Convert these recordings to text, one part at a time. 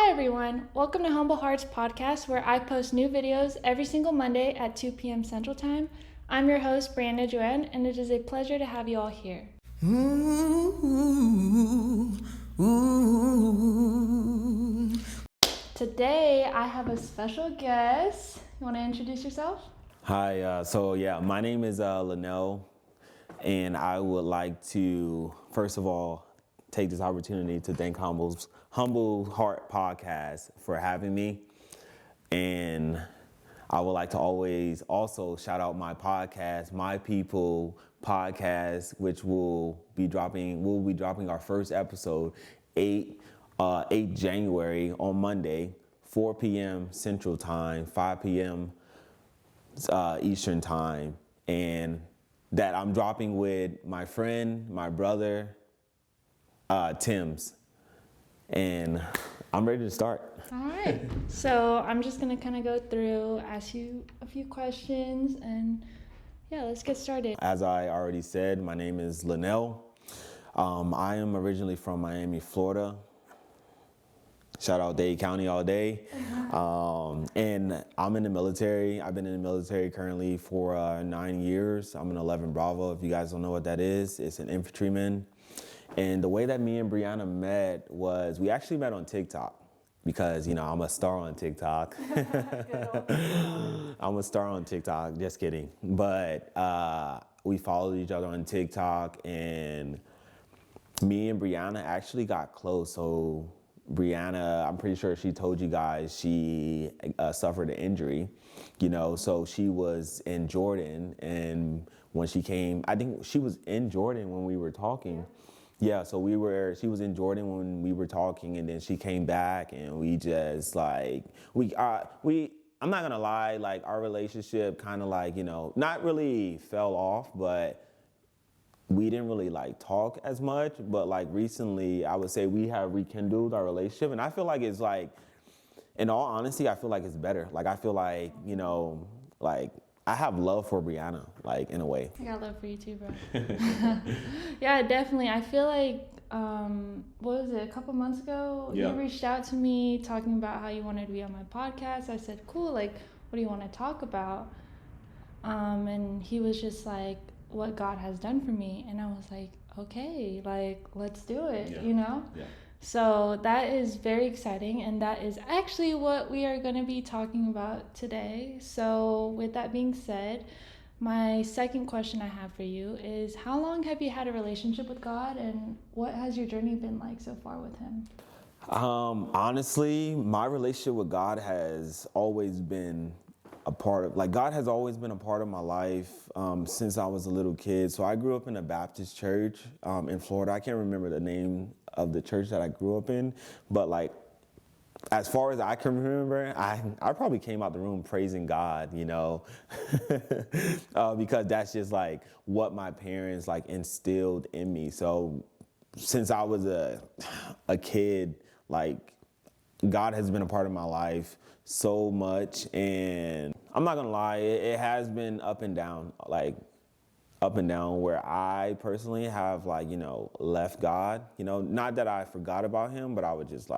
Hi everyone, welcome to Humble Hearts Podcast, where I post new videos every single Monday at 2 p.m. Central Time. I'm your host, Brianna and it is a pleasure to have you all here. Today, I have a special guest. You want to introduce yourself? Hi, my name is Lenale, and I would like to, first of all, take this opportunity to thank Humble Heart Podcast for having me. And I would like to always also shout out my podcast, My People Podcast, which we'll be dropping our first episode 8 January on Monday, 4 p.m. Central Time, 5 p.m. Eastern Time, and that I'm dropping with my friend, my brother, Tim's, and I'm ready to start. All right, so I'm just gonna kind of go through, ask you a few questions, and yeah, let's get started. As I already said, my name is Lenale. I am originally from Miami, Florida. Shout out Dade County all day. And I'm in the military. I've been in the military currently for 9 years. I'm an 11 Bravo. If you guys don't know what that is, it's an infantryman. And the way that me and Brianna met was we actually met on TikTok because, I'm a star on TikTok. I'm a star on TikTok, just kidding. But we followed each other on TikTok, and me and Brianna actually got close. So Brianna, I'm pretty sure she told you guys she suffered an injury, so she was in Jordan, and when she came, I think she was in Jordan when we were talking. Yeah, so she was in Jordan when we were talking, and then she came back, and we just I'm not gonna lie, like our relationship kind of not really fell off, but we didn't really talk as much, but recently I would say we have rekindled our relationship, and I feel like it's in all honesty, I feel like it's better. I feel like, I have love for Brianna, in a way. I got love for you too, bro. Yeah, definitely. I feel like, what was it, a couple months ago? Yeah. You reached out to me talking about how you wanted to be on my podcast. I said, cool, what do you want to talk about? And he was just like, what God has done for me. And I was like, okay, let's do it, Yeah. So that is very exciting, and that is actually what we are going to be talking about today. So with that being said, my second question I have for you is, how long have you had a relationship with God, and what has your journey been like so far with him? Honestly, my relationship with God has always been God has always been a part of my life since I was a little kid. So I grew up in a Baptist church in Florida. I can't remember the name of the church that I grew up in, but as far as I can remember, I probably came out the room praising God, because that's just what my parents instilled in me. So since I was a kid, God has been a part of my life so much, and I'm not gonna lie, it has been up and down, where I personally have left God, not that I forgot about him, but I would just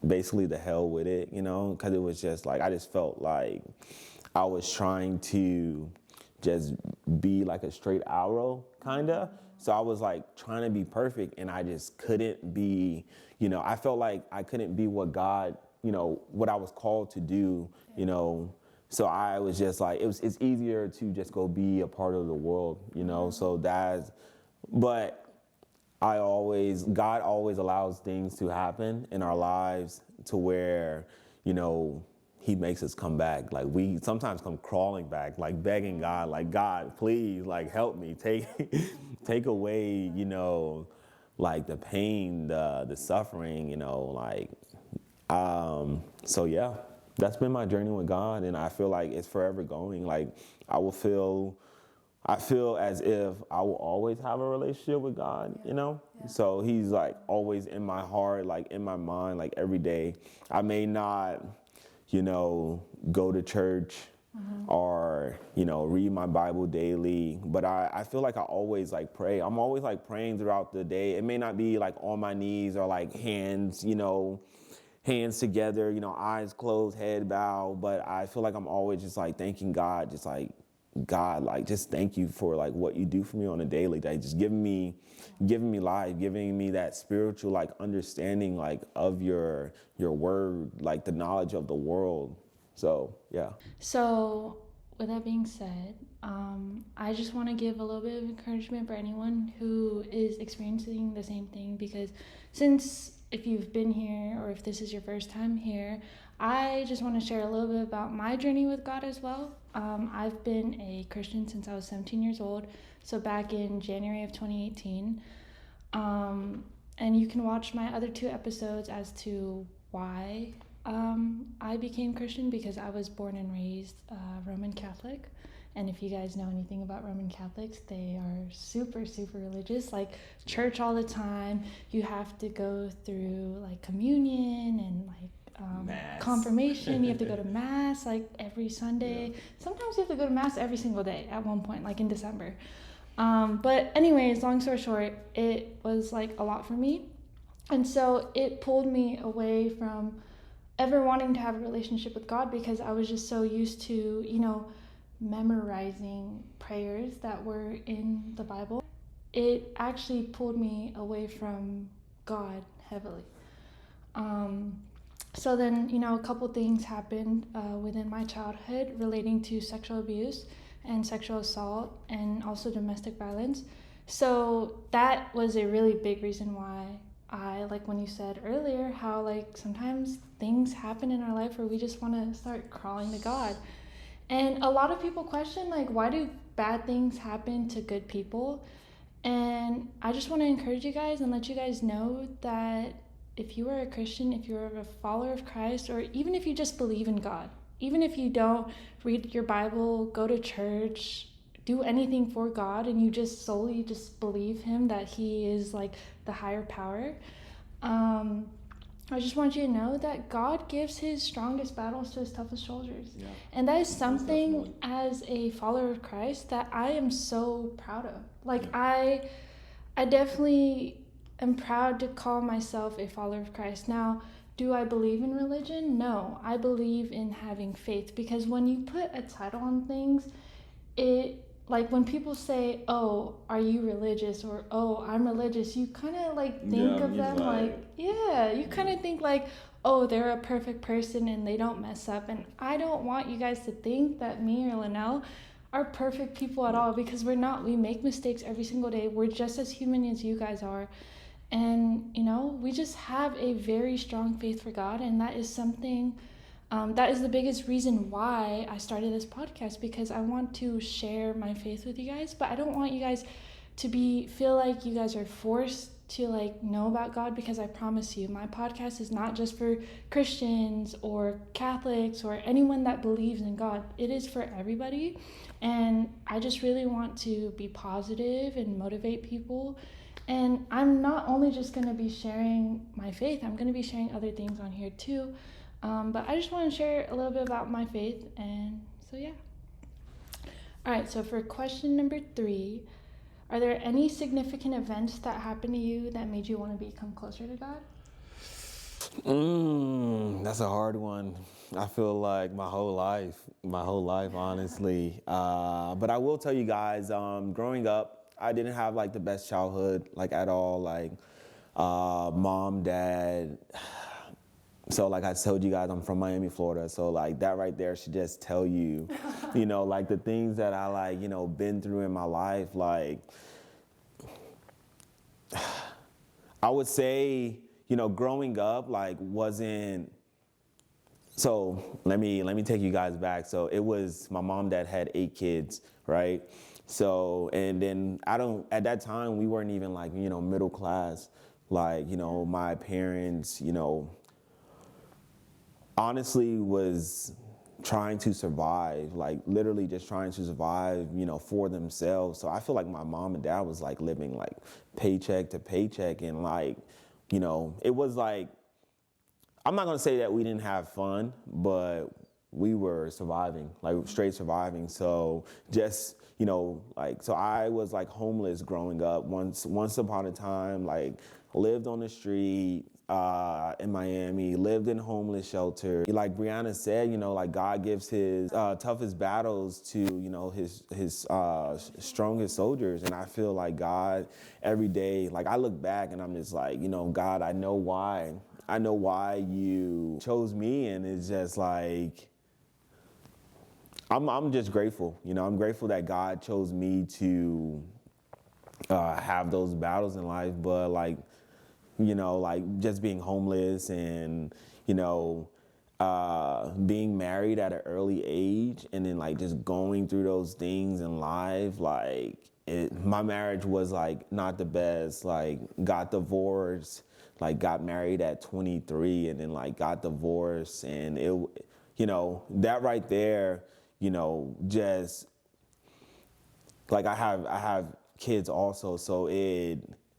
basically the hell with it, because it was just I just felt like I was trying to just be a straight arrow, kinda. So I was trying to be perfect, and I just couldn't be, I felt like I couldn't be what God, what I was called to do, So I was just it's easier to just go be a part of the world, so but God always allows things to happen in our lives to where, he makes us come back. We sometimes come crawling back, begging God, God, please, help me, take away, the pain, the suffering, so yeah, that's been my journey with God, and I feel like it's forever going. I feel as if I will always have a relationship with God, Yeah. So he's always in my heart, in my mind, every day. I may not, go to church or, read my Bible daily. But I feel like I always like pray. I'm always like praying throughout the day. It may not be like on my knees or like hands together, eyes closed, head bowed. But I feel like I'm always just like thanking God, just like, God, like, just thank you for like what you do for me on a daily day. Just giving me life, giving me that spiritual like understanding like of your word, like the knowledge of the world. So yeah. So, with that being said, I just want to give a little bit of encouragement for anyone who is experiencing the same thing, because since if you've been here or if this is your first time here, I just want to share a little bit about my journey with God as well. I've been a Christian since I was 17 years old, so back in January of 2018. And you can watch my other 2 episodes as to why I became Christian, because I was born and raised Roman Catholic. And if you guys know anything about Roman Catholics, they are super, super religious, like church all the time. You have to go through like communion and like confirmation. You have to go to mass like every Sunday. Yeah. Sometimes you have to go to mass every single day at one point, like in December. But anyways, long story short, it was like a lot for me. And so it pulled me away from ever wanting to have a relationship with God, because I was just so used to, memorizing prayers that were in the Bible. It actually pulled me away from God heavily. So then, a couple things happened within my childhood relating to sexual abuse and sexual assault and also domestic violence. So that was a really big reason why I, like when you said earlier, how like sometimes things happen in our life where we just want to start crawling to God. And a lot of people question, like, why do bad things happen to good people? And I just want to encourage you guys and let you guys know that if you are a Christian, if you're a follower of Christ, or even if you just believe in God, even if you don't read your Bible, go to church, do anything for God, and you just solely just believe him, that he is like the higher power, I just want you to know that God gives his strongest battles to his toughest soldiers. Yeah. And that is something as a follower of Christ that I am so proud of. Like, yeah. I definitely am proud to call myself a follower of Christ. Now, do I believe in religion? No, I believe in having faith, because when you put a title on things, it, like when people say, oh, are you religious, or oh, I'm religious, you kind of like think of them like, you kind of think like, oh, they're a perfect person and they don't mess up. And I don't want you guys to think that me or Lenale are perfect people at all, because we're not. We make mistakes every single day. We're just as human as you guys are. And, we just have a very strong faith for God, and that is something that is the biggest reason why I started this podcast, because I want to share my faith with you guys, but I don't want you guys to feel like you guys are forced to like know about God, because I promise you, my podcast is not just for Christians or Catholics or anyone that believes in God. It is for everybody, and I just really want to be positive and motivate people. And I'm not only just going to be sharing my faith, I'm going to be sharing other things on here too. But I just want to share a little bit about my faith, and so yeah. All right, so for question number 3, are there any significant events that happened to you that made you want to become closer to God? That's a hard one. I feel like my whole life, honestly. But I will tell you guys, growing up, I didn't have like the best childhood, like at all. Like mom, dad. So like I told you guys, I'm from Miami, Florida. So like that right there should just tell you, like the things that I like, been through in my life. Like I would say, growing up, like wasn't. So let me take you guys back. So it was my mom that had 8 kids, right? So, and then at that time we weren't even like, middle class. Like, my parents, honestly was trying to survive, like literally just trying to survive, for themselves. So I feel like my mom and dad was like living like paycheck to paycheck, and like, it was like, I'm not gonna say that we didn't have fun, but we were surviving, like straight surviving. So just, like, so I was like homeless growing up once upon a time, like lived on the street in Miami, lived in homeless shelter. Like Brianna said, like God gives his toughest battles to, his strongest soldiers. And I feel like God every day, like I look back and I'm just like, God, I know why you chose me. And it's just like, I'm just grateful. I'm grateful that God chose me to have those battles in life. But like, like just being homeless and, being married at an early age and then like just going through those things in life, like my marriage was like not the best, like got divorced, like got married at 23 and then like got divorced and that right there, just like I have kids also, so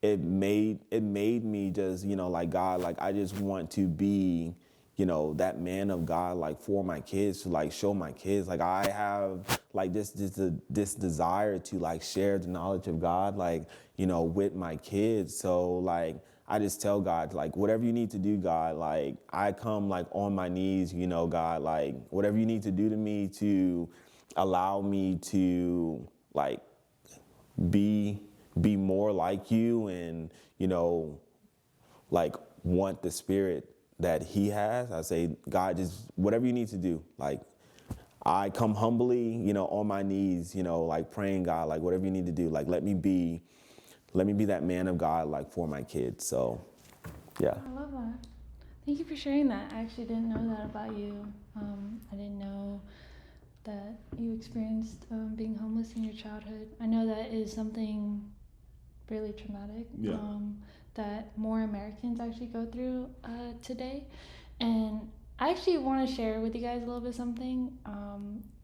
it made me just, like God, like I just want to be, that man of God, like for my kids, to like show my kids, like I have like this desire to like share the knowledge of God, like, with my kids. So like I just tell God, like whatever you need to do, God, like I come like on my knees, God, like whatever you need to do to me to allow me to like be more like you and, like want the spirit that he has. I say, God, just whatever you need to do. Like I come humbly, on my knees, like praying, God, like whatever you need to do, like let me be that man of God, like for my kids. So, yeah. I love that. Thank you for sharing that. I actually didn't know that about you. I didn't know that you experienced being homeless in your childhood. I know that is something really traumatic, Yeah. that more Americans actually go through today. And I actually want to share with you guys a little bit something.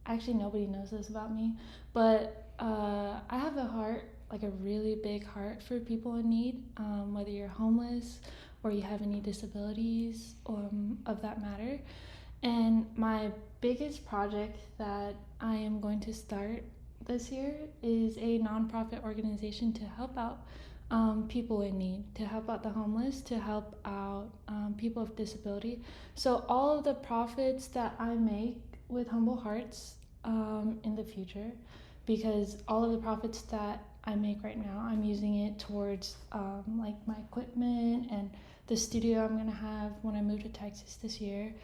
Actually, nobody knows this about me, but I have a heart, like a really big heart for people in need, whether you're homeless or you have any disabilities of that matter. And my biggest project that I am going to start this year is a nonprofit organization to help out people in need, to help out the homeless, to help out people with disability. So all of the profits that I make with Humble Hearts in the future, because all of the profits that I make right now, I'm using it towards like my equipment and the studio I'm gonna have when I move to Texas this year.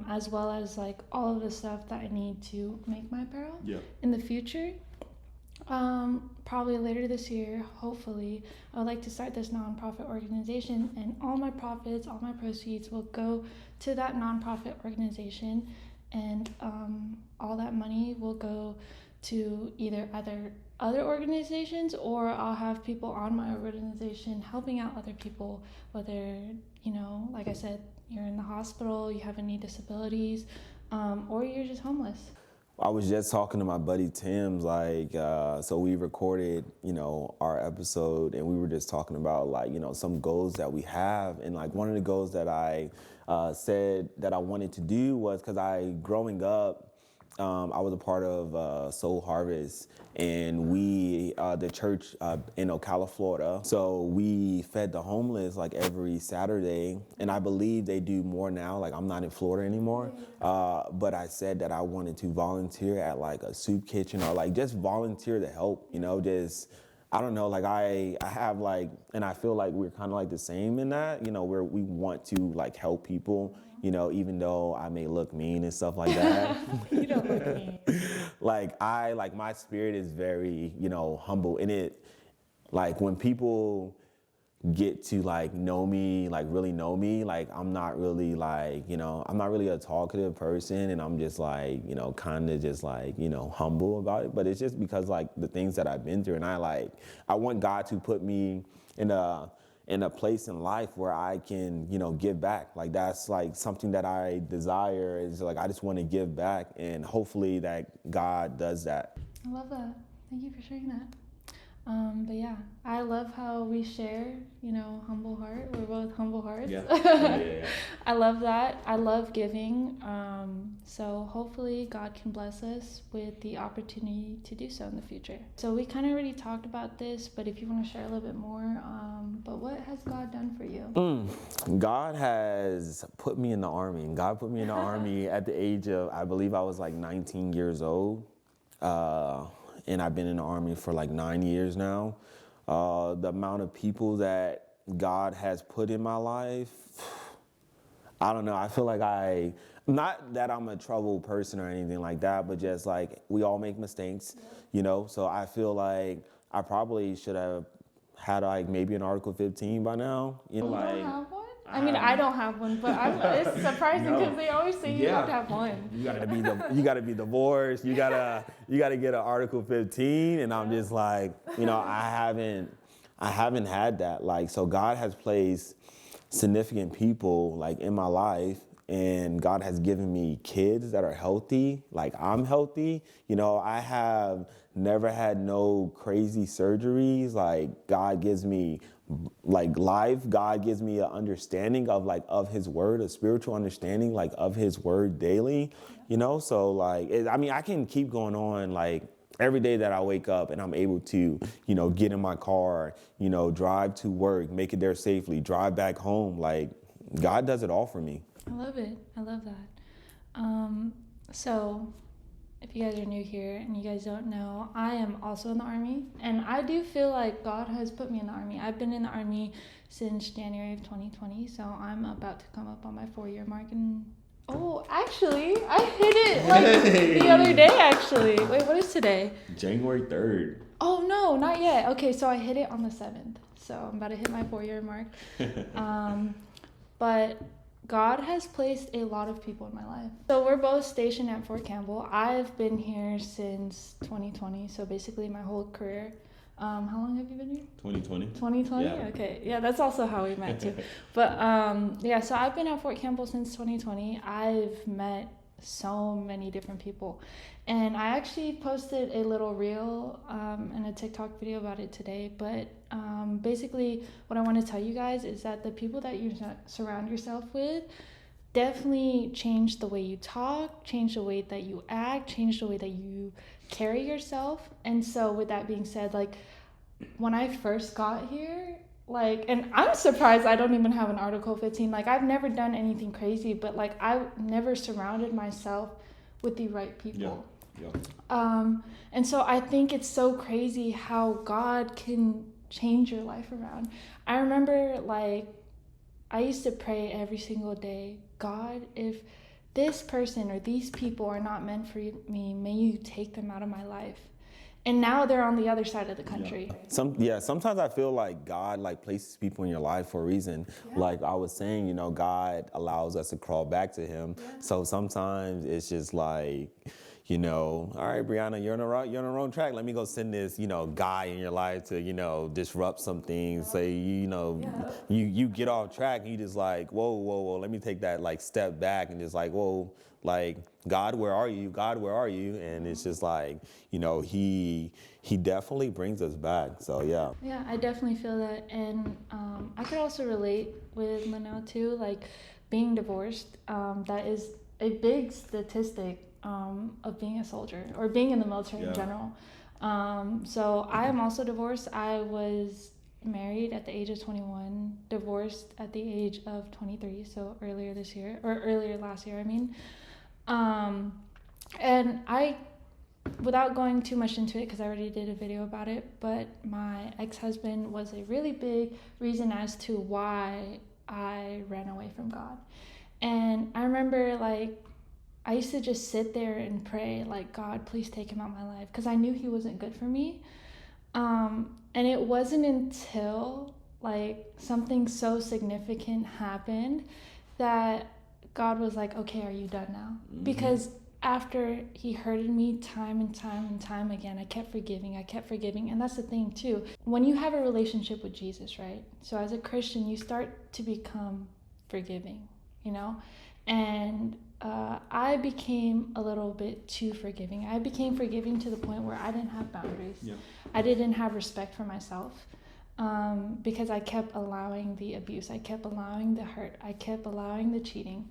As well as like all of the stuff that I need to make my apparel in the future. Probably later this year, hopefully, I would like to start this nonprofit organization, and all my profits, all my proceeds will go to that nonprofit organization, and all that money will go to either other organizations, or I'll have people on my organization helping out other people, whether, like I said, you're in the hospital, you have any disabilities, or you're just homeless. I was just talking to my buddy Tim's, like, so we recorded, our episode, and we were just talking about, like, some goals that we have. And, like, one of the goals that I said that I wanted to do was, because growing up, I was a part of Soul Harvest, and we, the church in Ocala, Florida. So we fed the homeless like every Saturday, and I believe they do more now. Like I'm not in Florida anymore, but I said that I wanted to volunteer at like a soup kitchen or like just volunteer to help. Just I don't know, like I have like, and I feel like we're kind of like the same in that, where we want to like help people. Even though I may look mean and stuff like that. You don't look mean. Like my spirit is very, humble. And it, like when people get to like know me, like really know me, like I'm not really like, I'm not really a talkative person, and I'm just like, kind of just like, humble about it. But it's just because like the things that I've been through, and I want God to put me in a place in life where I can, give back. Like that's like something that I desire, is like I just want to give back, and hopefully that God does that. I love that. Thank you for sharing that. But yeah, I love how we share, humble heart. We're both humble hearts. Yeah. Yeah. I love that. I love giving. So hopefully God can bless us with the opportunity to do so in the future. So we kind of already talked about this, but if you want to share a little bit more, but what has God done for you? God has put me in the Army. God put me in the Army at the age of, I believe I was like 19 years old. And I've been in the Army for like 9 years now. The amount of people that God has put in my life, I don't know. I feel like not that I'm a troubled person or anything like that, but just like we all make mistakes, So I feel like I probably should have had like maybe an Article 15 by now. You don't have one? I mean, I don't have one, but it's surprising because they always say you have to have one. You gotta be divorced. You gotta get an Article 15, and I'm just like, I haven't had that. Like, so God has placed significant people like in my life, and God has given me kids that are healthy. Like, I'm healthy. I have never had no crazy surgeries. Like, God gives me like life. God gives me an understanding of his word, a spiritual understanding like of his word daily, so like I can keep going on like every day that I wake up and I'm able to get in my car, drive to work, make it there safely, drive back home. Like, God does it all for me. I love it. I love that. So if you guys are new here and you guys don't know, I am also in the Army, and I do feel like God has put me in the Army. I've been in the Army since January of 2020, so I'm about to come up on my 4-year mark. And actually, I hit it like the other day, actually. Wait, what is today? January 3rd. Oh, no, not yet. Okay, so I hit it on the 7th, so I'm about to hit my 4-year mark. But God has placed a lot of people in my life. So we're both stationed at Fort Campbell. I've been here since 2020, so basically my whole career. How long have you been here? 2020. 2020? Yeah. Okay. Yeah, that's also how we met too. But so I've been at Fort Campbell since 2020. I've met so many different people. And I actually posted a little reel and a TikTok video about it today. But basically what I want to tell you guys is that the people that you surround yourself with definitely change the way you talk, change the way that you act, change the way that you carry yourself. And so with that being said, like when I first got here, like, and I'm surprised I don't even have an Article 15. Like, I've never done anything crazy, but like I've never surrounded myself with the right people. Yeah. And so I think it's so crazy how God can change your life around. I remember like I used to pray every single day, God, if this person or these people are not meant for me, may you take them out of my life. And now they're on the other side of the country. Sometimes I feel like God like places people in your life for a reason. Yeah. Like I was saying, God allows us to crawl back to him. Yeah. So sometimes it's just like, all right, Brianna, you're on the wrong track. Let me go send this, guy in your life to, disrupt some things. Yeah. Say, you get off track and you just like, whoa, let me take that like step back and just like, whoa, like, God, where are you? God, where are you? And it's just like, he definitely brings us back. So, yeah. Yeah, I definitely feel that. And I could also relate with Lenale too, like being divorced. That is a big statistic of being a soldier or being in the military in general. So I am also divorced. I was married at the age of 21, divorced at the age of 23. So earlier last year, I mean. And I, without going too much into it, because I already did a video about it, but my ex-husband was a really big reason as to why I ran away from God. And I remember like, I used to just sit there and pray like, God, please take him out of my life. Because I knew he wasn't good for me. And it wasn't until like something so significant happened that God was like, okay, are you done now? Mm-hmm. Because after he hurted me time and time again, I kept forgiving. And that's the thing too. When you have a relationship with Jesus, right? So as a Christian, you start to become forgiving, And I became a little bit too forgiving. I became forgiving to the point where I didn't have boundaries. Yeah. I didn't have respect for myself, because I kept allowing the abuse, I kept allowing the hurt, I kept allowing the cheating.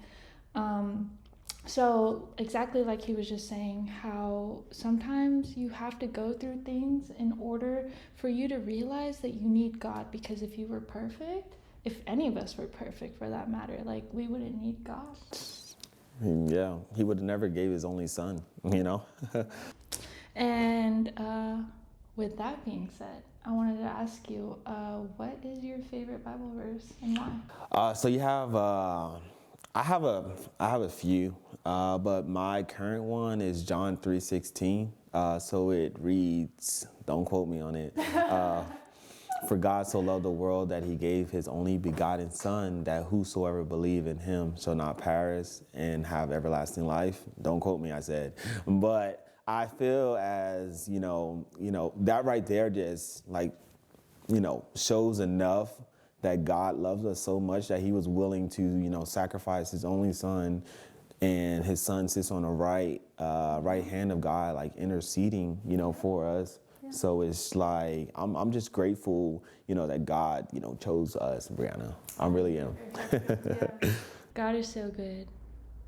So exactly like he was just saying, how sometimes you have to go through things in order for you to realize that you need God. Because if you were perfect, if any of us were perfect for that matter, like, we wouldn't need God. Yeah, he would have never gave his only son, you know? And with that being said, I wanted to ask you, what is your favorite Bible verse and why? So you have, I have a few, but my current one is John 3:16. So it reads, don't quote me on it. For God so loved the world that he gave his only begotten son, that whosoever believe in him shall not perish and have everlasting life. Don't quote me, I said. But I feel as, that right there just like, shows enough that God loves us so much that he was willing to, sacrifice his only son, and his son sits on the right hand of God, like interceding, for us. Yeah. So it's like, I'm just grateful, that God, chose us, Brianna. I really am. Yeah. God is so good.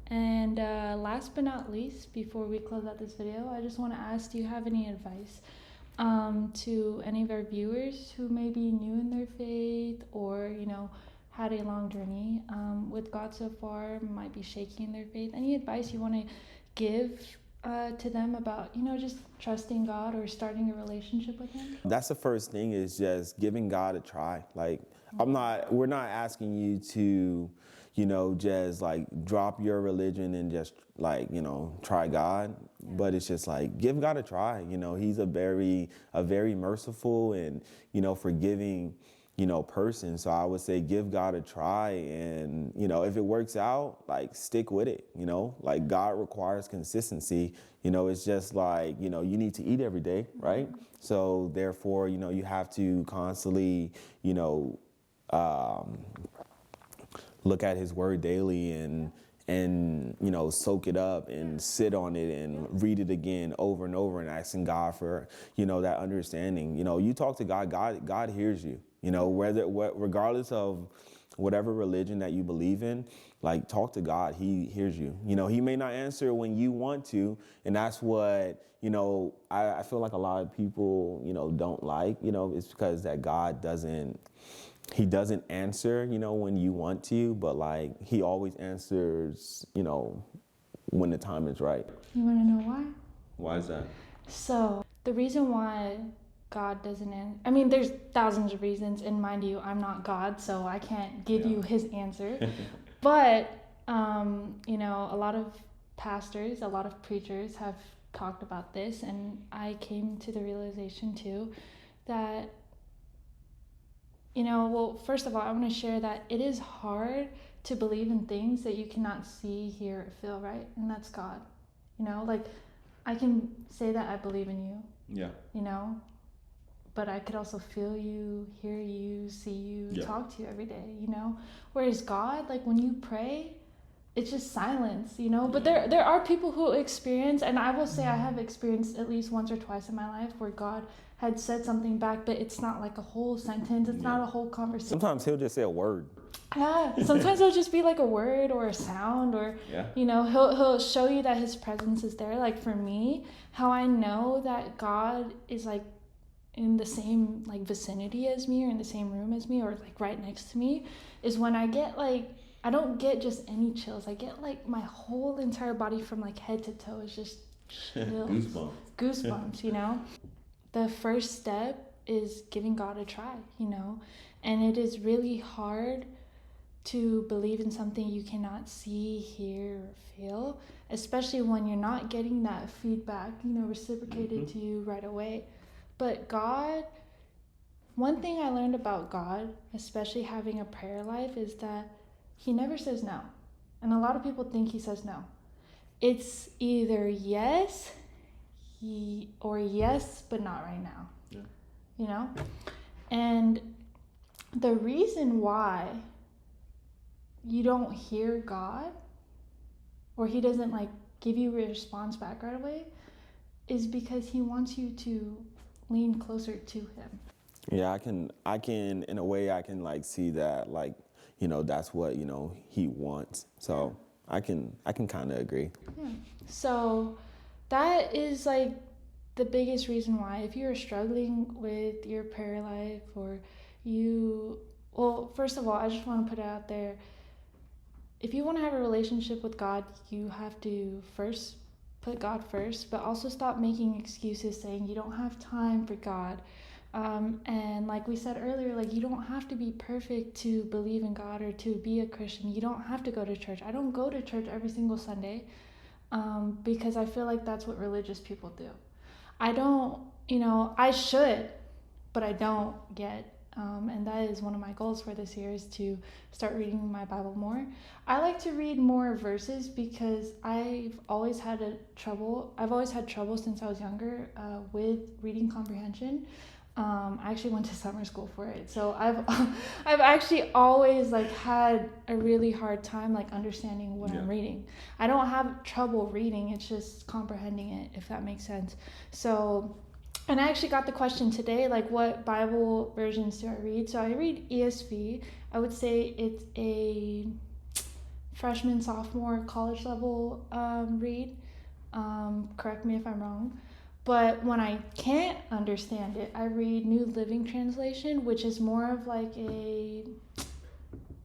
And last but not least, before we close out this video, I just want to ask, do you have any advice to any of our viewers who may be new in their faith, or, had a long journey with God so far, might be shaky in their faith? Any advice you want to give to them about, just trusting God or starting a relationship with him? That's the first thing, is just giving God a try. Like, we're not asking you to, just like drop your religion and just like, try God. Yeah. But it's just like, give God a try. He's a very merciful and, forgiving, person. So I would say give God a try, and, if it works out, like, stick with it. Like, God requires consistency. It's just like, you need to eat every day, right? Mm-hmm. So therefore, you have to constantly, look at his word daily and soak it up and sit on it and read it again over and over, and asking God for, that understanding. You talk to God, God hears you, regardless of whatever religion that you believe in, like, talk to God, he hears you. He may not answer when you want to, and that's what, I feel like a lot of people, don't like, it's because that God doesn't answer, when you want to, but like, he always answers, when the time is right. You want to know why? Why is that? So the reason why God doesn't I mean, there's thousands of reasons, and mind you, I'm not God, so I can't give you his answer. But, a lot of pastors, a lot of preachers have talked about this, and I came to the realization too that, well, first of all, I want to share that it is hard to believe in things that you cannot see, hear, or feel, right? And that's God. Like, I can say that I believe in you. Yeah. But I could also feel you, hear you, see you, talk to you every day, Whereas God, like, when you pray, it's just silence, But there are people who experience, and I will say I have experienced at least once or twice in my life where God had said something back, but it's not like a whole sentence. It's not a whole conversation. Sometimes he'll just say a word. Yeah, sometimes it'll just be like a word or a sound, or, he'll show you that his presence is there. Like, for me, how I know that God is like in the same like vicinity as me, or in the same room as me, or like right next to me, is when I get like, I don't get just any chills. I get like my whole entire body from like head to toe is just chills. Goosebumps, The first step is giving God a try, and it is really hard to believe in something you cannot see, hear, or feel, especially when you're not getting that feedback, reciprocated to you right away. But God, one thing I learned about God, especially having a prayer life, is that he never says no. And a lot of people think he says no. It's either yes, or yes, but not right now. Yeah. And the reason why you don't hear God, or he doesn't like give you a response back right away, is because he wants you to lean closer to him. Yeah, I can, in a way, I can like see that, like, that's what, he wants. So I can kind of agree. Yeah. So that is like the biggest reason why, if you're struggling with your prayer life, or well, first of all, I just want to put it out there. If you want to have a relationship with God, you have to first put God first, but also stop making excuses saying you don't have time for God. And like we said earlier, like, you don't have to be perfect to believe in God or to be a Christian. You don't have to go to church. I don't go to church every single Sunday, because I feel like that's what religious people do. I don't, I should, but I don't yet. And that is one of my goals for this year, is to start reading my Bible more. I like to read more verses because I've always had trouble since I was younger with reading comprehension. I actually went to summer school for it, so I've actually always like had a really hard time like understanding what I'm reading. I don't have trouble reading; it's just comprehending it, if that makes sense. So, and I actually got the question today, like, what Bible versions do I read? So I read ESV. I would say it's a freshman, sophomore, college level read. Correct me if I'm wrong. But when I can't understand it, I read New Living Translation, which is more of like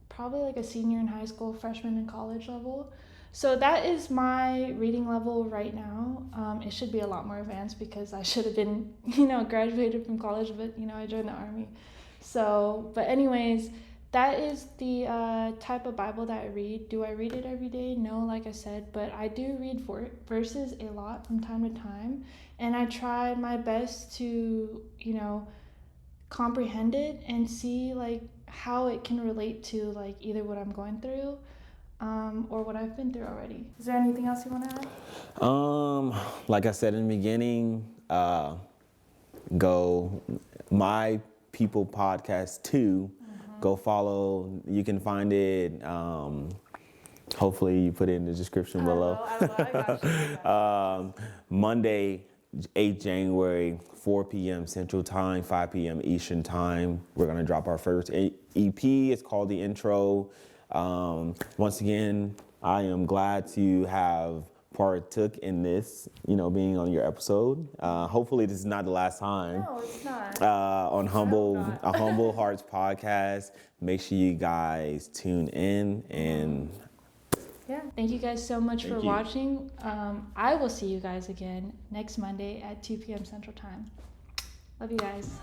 probably like a senior in high school, freshman in college level. So that is my reading level right now. It should be a lot more advanced because I should have been, graduated from college, but, I joined the Army. So, but anyways, that is the type of Bible that I read. Do I read it every day? No, like I said, but I do read verses a lot from time to time. And I try my best to, comprehend it and see like how it can relate to like either what I'm going through, or what I've been through already. Is there anything else you want to add? Like I said in the beginning, go My People Podcast 2. Go follow. You can find it. Hopefully you put it in the description below. I got you. Monday, 8th January, 4 p.m. Central Time, 5 p.m. Eastern Time. We're going to drop our first EP. It's called The Intro. Once again, I am glad to have partook in this, being on your episode. Hopefully this is not the last time. No, it's not. On Humble Hearts podcast. Make sure you guys tune in, and yeah, thank you guys so much for watching. I will see you guys again next Monday at 2 p.m. Central Time. Love you guys.